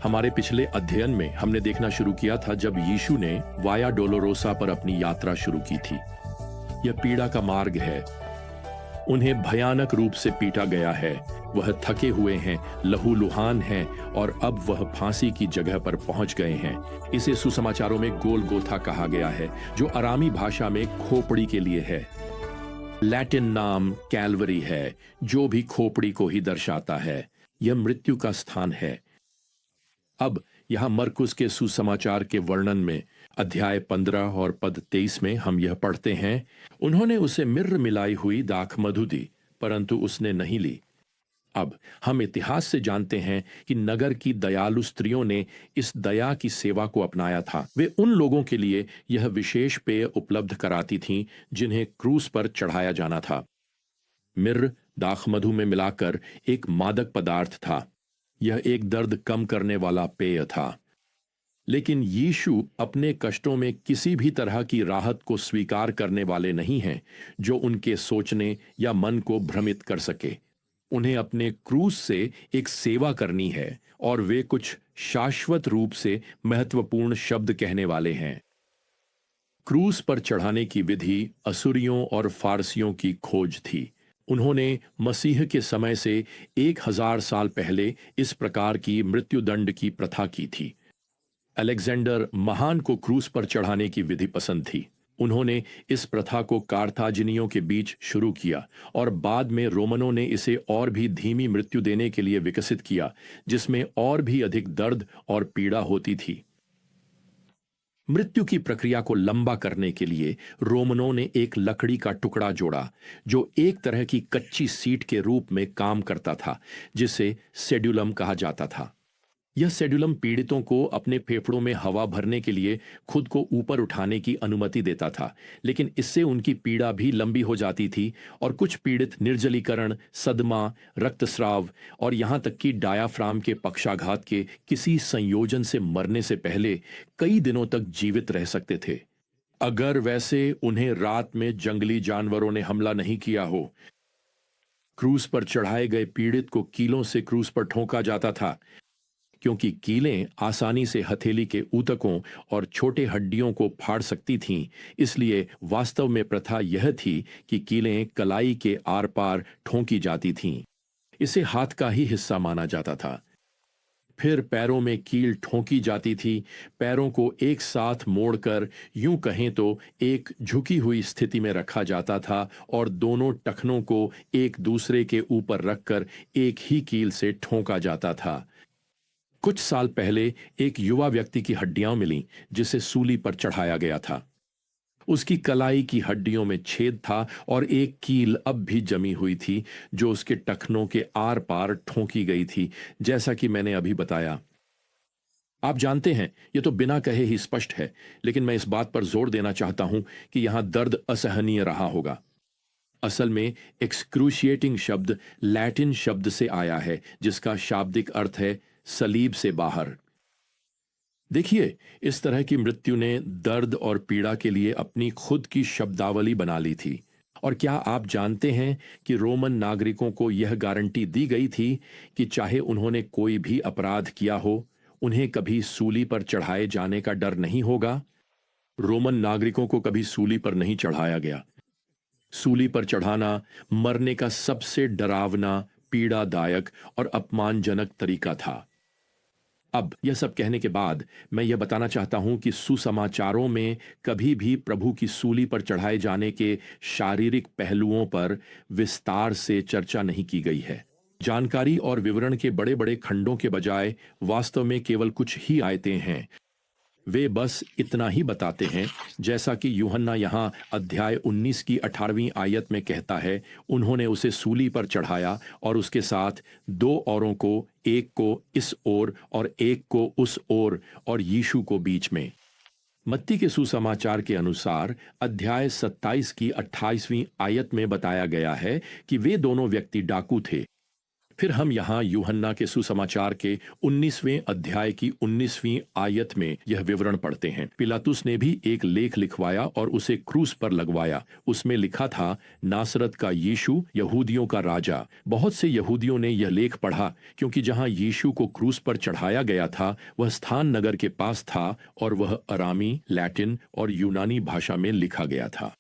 हमारे पिछले अध्ययन में हमने देखना शुरू किया था जब यीशु ने वाया डोलोरोसा पर अपनी यात्रा शुरू की थी। यह पीड़ा का मार्ग है। उन्हें भयानक रूप से पीटा गया है। वह थके हुए हैं, लहूलुहान हैं और अब वह फांसी की जगह पर पहुंच गए हैं। इसे सुसमाचारों में गोलगोथा कहा गया है, जो अरामी भाषा में खोपड़ी के लिए है। लैटिन नाम कैलवरी है, जो भी खोपड़ी को ही दर्शाता है। यह मृत्यु का स्थान है। अब यहां मरकुस के सुसमाचार के वर्णन में अध्याय 15 और पद 23 में हम यह पढ़ते हैं, उन्होंने उसे मिर्र मिलाई हुई दाख मधु दी, परंतु उसने नहीं ली। अब हम इतिहास से जानते हैं कि नगर की दयालु स्त्रियों ने इस दया की सेवा को अपनाया था। वे उन लोगों के लिए यह विशेष पेय उपलब्ध कराती थीं जिन्हें क्रूस पर चढ़ाया जाना था। मिर्र दाख मधु में मिलाकर एक मादक पदार्थ था। यह एक दर्द कम करने वाला पेय था। लेकिन यीशु अपने कष्टों में किसी भी तरह की राहत को स्वीकार करने वाले नहीं हैं जो उनके सोचने या मन को भ्रमित कर सके। उन्हें अपने क्रूस से एक सेवा करनी है और वे कुछ शाश्वत रूप से महत्वपूर्ण शब्द कहने वाले हैं। क्रूस पर चढ़ाने की विधि असुरियों और फारसियों की खोज थी। उन्होंने मसीह के समय से 1000 साल पहले इस प्रकार की मृत्युदंड की प्रथा की थी। अलेक्जेंडर महान को क्रूस पर चढ़ाने की विधि पसंद थी। उन्होंने इस प्रथा को कार्थाजिनियों के बीच शुरू किया और बाद में रोमनों ने इसे और भी धीमी मृत्यु देने के लिए विकसित किया, जिसमें और भी अधिक दर्द और पीड़ा होती थी। मृत्यु की प्रक्रिया को लंबा करने के लिए रोमनों ने एक लकड़ी का टुकड़ा जोड़ा, जो एक तरह की कच्ची सीट के रूप में काम करता था, जिसे सेड्यूलम कहा जाता था। यह सेड्यूलम पीड़ितों को अपने फेफड़ों में हवा भरने के लिए खुद को ऊपर उठाने की अनुमति देता था, लेकिन इससे उनकी पीड़ा भी लंबी हो जाती थी और कुछ पीड़ित निर्जलीकरण, सदमा, रक्तस्राव और यहां तक कि डायाफ्राम के पक्षाघात के किसी संयोजन से मरने से पहले कई दिनों तक जीवित रह सकते थे, अगर वैसे उन्हें रात में जंगली जानवरों ने हमला नहीं किया हो। क्रूस पर चढ़ाए गए पीड़ित को कीलों से क्रूस पर ठोंका जाता था, क्योंकि कीलें आसानी से हथेली के ऊतकों और छोटे हड्डियों को फाड़ सकती थीं। इसलिए वास्तव में प्रथा यह थी कि कीलें कलाई के आर पार ठोंकी जाती थीं। इसे हाथ का ही हिस्सा माना जाता था। फिर पैरों में कील ठोंकी जाती थी। पैरों को एक साथ मोड़कर, यूं कहें तो एक झुकी हुई स्थिति में रखा जाता था और दोनों टखनों को एक दूसरे के ऊपर रखकर एक ही कील से ठोंका जाता था। कुछ साल पहले एक युवा व्यक्ति की हड्डियां मिलीं, जिसे सूली पर चढ़ाया गया था। उसकी कलाई की हड्डियों में छेद था और एक कील अब भी जमी हुई थी, जो उसके टखनों के आर पार ठोंकी गई थी, जैसा कि मैंने अभी बताया। आप जानते हैं, यह तो बिना कहे ही स्पष्ट है, लेकिन मैं इस बात पर जोर देना चाहता हूं कि यहां दर्द असहनीय रहा होगा। असल में एक्सक्रूशिएटिंग शब्द लैटिन शब्द से आया है, जिसका शाब्दिक अर्थ है सलीब से बाहर। देखिए, इस तरह की मृत्यु ने दर्द और पीड़ा के लिए अपनी खुद की शब्दावली बना ली थी। और क्या आप जानते हैं कि रोमन नागरिकों को यह गारंटी दी गई थी कि चाहे उन्होंने कोई भी अपराध किया हो, उन्हें कभी सूली पर चढ़ाए जाने का डर नहीं होगा। रोमन नागरिकों को कभी सूली पर नहीं चढ़ाया गया। सूली पर चढ़ाना मरने का सबसे डरावना, पीड़ादायक और अपमानजनक तरीका था। अब यह सब कहने के बाद मैं यह बताना चाहता हूं कि सुसमाचारों में कभी भी प्रभु की सूली पर चढ़ाए जाने के शारीरिक पहलुओं पर विस्तार से चर्चा नहीं की गई है। जानकारी और विवरण के बड़े बड़े खंडों के बजाय वास्तव में केवल कुछ ही आयतें हैं। वे बस इतना ही बताते हैं, जैसा कि यूहन्ना यहां अध्याय 19 की 18वीं आयत में कहता है, उन्होंने उसे सूली पर चढ़ाया और उसके साथ 2 औरों को, एक को इस ओर और एक को उस ओर, और यीशु को बीच में। मत्ती के सुसमाचार के अनुसार अध्याय 27 की 28वीं आयत में बताया गया है कि वे दोनों व्यक्ति डाकू थे। फिर हम यहाँ यूहन्ना के सुसमाचार के 19वें अध्याय की 19वीं आयत में यह विवरण पढ़ते हैं। पिलातुस ने भी एक लेख लिखवाया और उसे क्रूस पर लगवाया। उसमें लिखा था, नासरत का यीशु, यहूदियों का राजा। बहुत से यहूदियों ने यह लेख पढ़ा, क्योंकि जहाँ यीशु को क्रूस पर चढ़ाया गया था वह स्थान नगर के पास था और वह अरामी, लैटिन और यूनानी भाषा में लिखा गया था।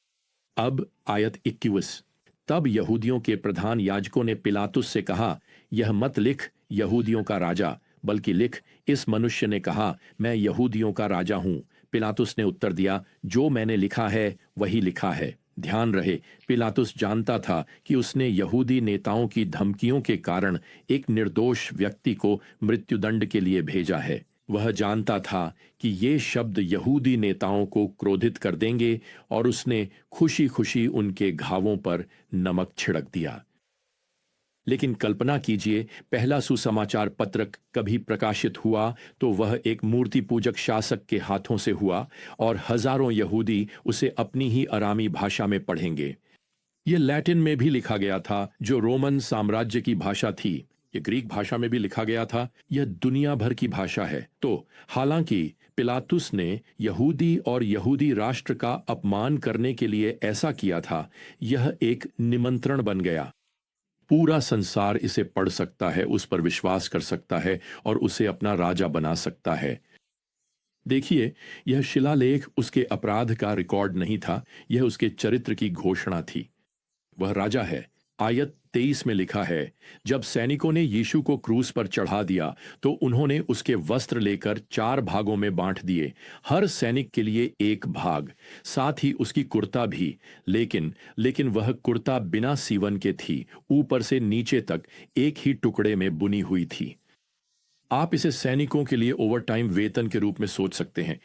अब आयत 21। तब यहूदियों के प्रधान याजकों ने पिलातुस से कहा, यह मत लिख यहूदियों का राजा, बल्कि लिख, इस मनुष्य ने कहा, मैं यहूदियों का राजा हूं। पिलातुस ने उत्तर दिया, जो मैंने लिखा है वही लिखा है। ध्यान रहे, पिलातुस जानता था कि उसने यहूदी नेताओं की धमकियों के कारण एक निर्दोष व्यक्ति को मृत्युदंड के लिए भेजा है। वह जानता था कि ये शब्द यहूदी नेताओं को क्रोधित कर देंगे और उसने खुशी खुशी उनके घावों पर नमक छिड़क दिया। लेकिन कल्पना कीजिए, पहला सुसमाचार पत्र कभी प्रकाशित हुआ तो वह एक मूर्ति पूजक शासक के हाथों से हुआ और हजारों यहूदी उसे अपनी ही अरामी भाषा में पढ़ेंगे। यह लैटिन में भी लिखा गया था, जो रोमन साम्राज्य की भाषा थी। यह ग्रीक भाषा में भी लिखा गया था। यह दुनिया भर की भाषा है। तो हालांकि पिलातुस ने यहूदी और यहूदी राष्ट्र का अपमान करने के लिए ऐसा किया था, यह एक निमंत्रण बन गया। पूरा संसार इसे पढ़ सकता है, उस पर विश्वास कर सकता है और उसे अपना राजा बना सकता है। देखिए, यह शिलालेख उसके अपराध का रिकॉर्ड नहीं था, यह उसके चरित्र की घोषणा थी। वह राजा है। आयत 23 में लिखा है, जब सैनिकों ने यीशु को क्रूस पर चढ़ा दिया तो उन्होंने उसके वस्त्र लेकर 4 भागों में बांट दिए, हर सैनिक के लिए एक भाग, साथ ही उसकी कुर्ता भी। लेकिन वह कुर्ता बिना सीवन के थी, ऊपर से नीचे तक एक ही टुकड़े में बुनी हुई थी। आप इसे सैनिकों के लिए ओवरटाइम वेतन के रूप में सोच सकते हैं।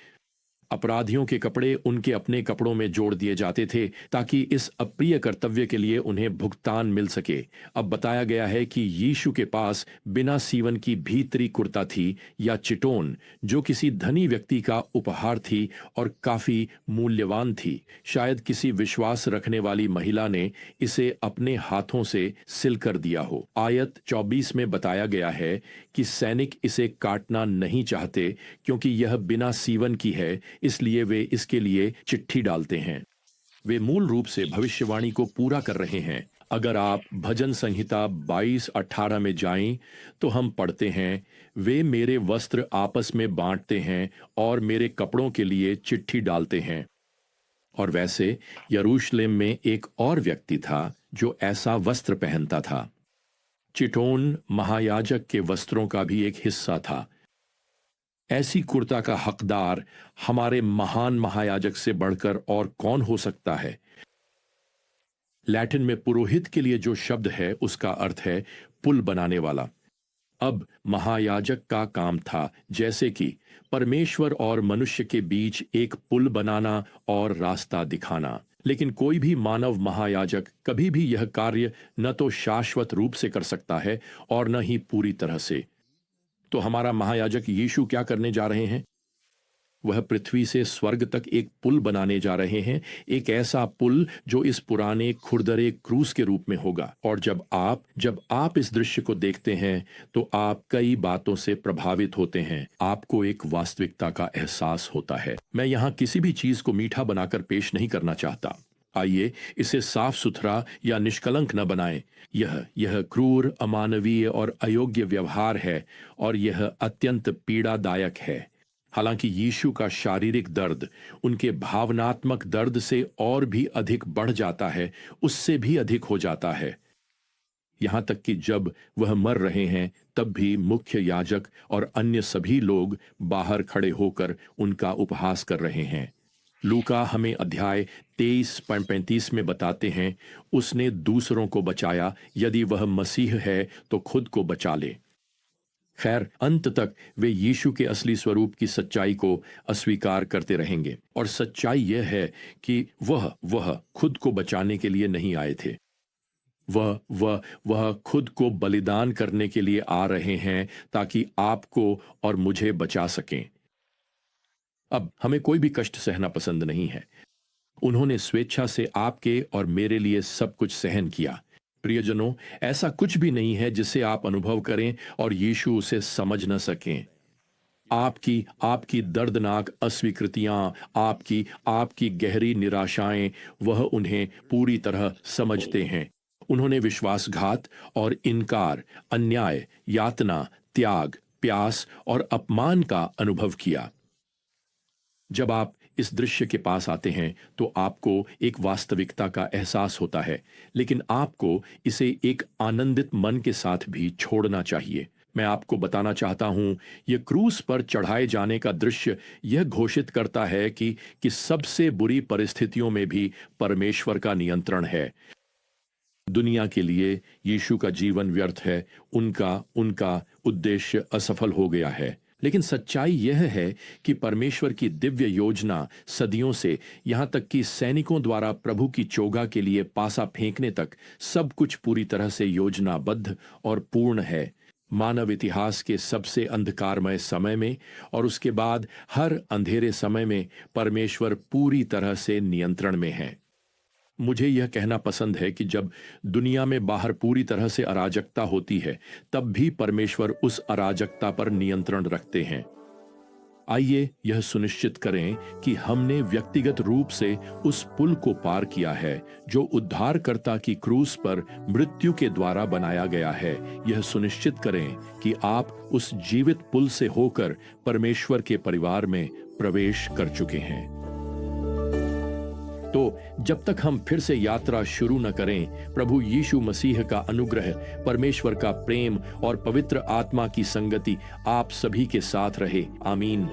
अपराधियों के कपड़े उनके अपने कपड़ों में जोड़ दिए जाते थे ताकि इस अप्रिय कर्तव्य के लिए उन्हें भुगतान मिल सके। अब बताया गया है कि यीशु के पास बिना सीवन की भीतरी कुर्ता थी या चिटोन, जो किसी धनी व्यक्ति का उपहार थी और काफी मूल्यवान थी। शायद किसी विश्वास रखने वाली महिला ने इसे अपने हाथों से सिल कर दिया हो। आयत 24 में बताया गया है कि सैनिक इसे काटना नहीं चाहते क्योंकि यह बिना सीवन की है, इसलिए वे इसके लिए चिट्ठी डालते हैं। वे मूल रूप से भविष्यवाणी को पूरा कर रहे हैं। अगर आप भजन संहिता 22:18 में जाएं तो हम पढ़ते हैं, वे मेरे वस्त्र आपस में बांटते हैं और मेरे कपड़ों के लिए चिट्ठी डालते हैं। और वैसे यरूशलेम में एक और व्यक्ति था जो ऐसा वस्त्र पहनता था। चिटोन महायाजक के वस्त्रों का भी एक हिस्सा था। ऐसी कुर्ता का हकदार हमारे महान महायाजक से बढ़कर और कौन हो सकता है। लैटिन में पुरोहित के लिए जो शब्द है उसका अर्थ है पुल बनाने वाला। अब महायाजक का काम था जैसे कि परमेश्वर और मनुष्य के बीच एक पुल बनाना और रास्ता दिखाना। लेकिन कोई भी मानव महायाजक कभी भी यह कार्य न तो शाश्वत रूप से कर सकता है और न ही पूरी तरह से। तो हमारा महायाजक यीशु क्या करने जा रहे हैं? वह पृथ्वी से स्वर्ग तक एक पुल बनाने जा रहे हैं, एक ऐसा पुल जो इस पुराने खुरदरे क्रूस के रूप में होगा। और जब आप इस दृश्य को देखते हैं तो आप कई बातों से प्रभावित होते हैं। आपको एक वास्तविकता का एहसास होता है। मैं यहाँ किसी भी चीज को मीठा बनाकर पेश नहीं करना चाहता। आइए इसे साफ सुथरा या निष्कलंक न बनाएं। यह क्रूर, अमानवीय और अयोग्य व्यवहार है और यह अत्यंत पीड़ादायक है। हालांकि यीशु का शारीरिक दर्द उनके भावनात्मक दर्द से और भी अधिक बढ़ जाता है, उससे भी अधिक हो जाता है। यहां तक कि जब वह मर रहे हैं तब भी मुख्य याजक और अन्य सभी लोग बाहर खड़े होकर उनका उपहास कर रहे हैं। लूका हमें अध्याय 23:35 में बताते हैं, उसने दूसरों को बचाया, यदि वह मसीह है तो खुद को बचा ले। खैर, अंत तक वे यीशु के असली स्वरूप की सच्चाई को अस्वीकार करते रहेंगे। और सच्चाई यह है कि वह खुद को बचाने के लिए नहीं आए थे। वह खुद को बलिदान करने के लिए आ रहे हैं ताकि आपको और मुझे बचा सकें। अब हमें कोई भी कष्ट सहना पसंद नहीं है। उन्होंने स्वेच्छा से आपके और मेरे लिए सब कुछ सहन किया। प्रियजनों, ऐसा कुछ भी नहीं है जिसे आप अनुभव करें और यीशु उसे समझ न सकें। आपकी आपकी दर्दनाक अस्वीकृतियां, आपकी आपकी गहरी निराशाएं, वह उन्हें पूरी तरह समझते हैं। उन्होंने विश्वासघात और इनकार, अन्याय, यातना, त्याग, प्यास और अपमान का अनुभव किया। जब आप इस दृश्य के पास आते हैं तो आपको एक वास्तविकता का एहसास होता है, लेकिन आपको इसे एक आनंदित मन के साथ भी छोड़ना चाहिए। मैं आपको बताना चाहता हूं, यह क्रूस पर चढ़ाए जाने का दृश्य यह घोषित करता है कि सबसे बुरी परिस्थितियों में भी परमेश्वर का नियंत्रण है। दुनिया के लिए यीशु का जीवन व्यर्थ है, उनका उनका उद्देश्य असफल हो गया है। लेकिन सच्चाई यह है कि परमेश्वर की दिव्य योजना सदियों से, यहां तक कि सैनिकों द्वारा प्रभु की चोगा के लिए पासा फेंकने तक, सब कुछ पूरी तरह से योजनाबद्ध और पूर्ण है। मानव इतिहास के सबसे अंधकारमय समय में और उसके बाद हर अंधेरे समय में परमेश्वर पूरी तरह से नियंत्रण में है। मुझे यह कहना पसंद है कि जब दुनिया में बाहर पूरी तरह से अराजकता होती है, तब भी परमेश्वर उस अराजकता पर नियंत्रण रखते हैं। आइए यह सुनिश्चित करें कि हमने व्यक्तिगत रूप से उस पुल को पार किया है जो उद्धारकर्ता की क्रूस पर मृत्यु के द्वारा बनाया गया है। यह सुनिश्चित करें कि आप उस जीवित पुल से होकर परमेश्वर के परिवार में प्रवेश कर चुके हैं। तो जब तक हम फिर से यात्रा शुरू न करें, प्रभु यीशु मसीह का अनुग्रह, परमेश्वर का प्रेम और पवित्र आत्मा की संगति आप सभी के साथ रहे। आमीन।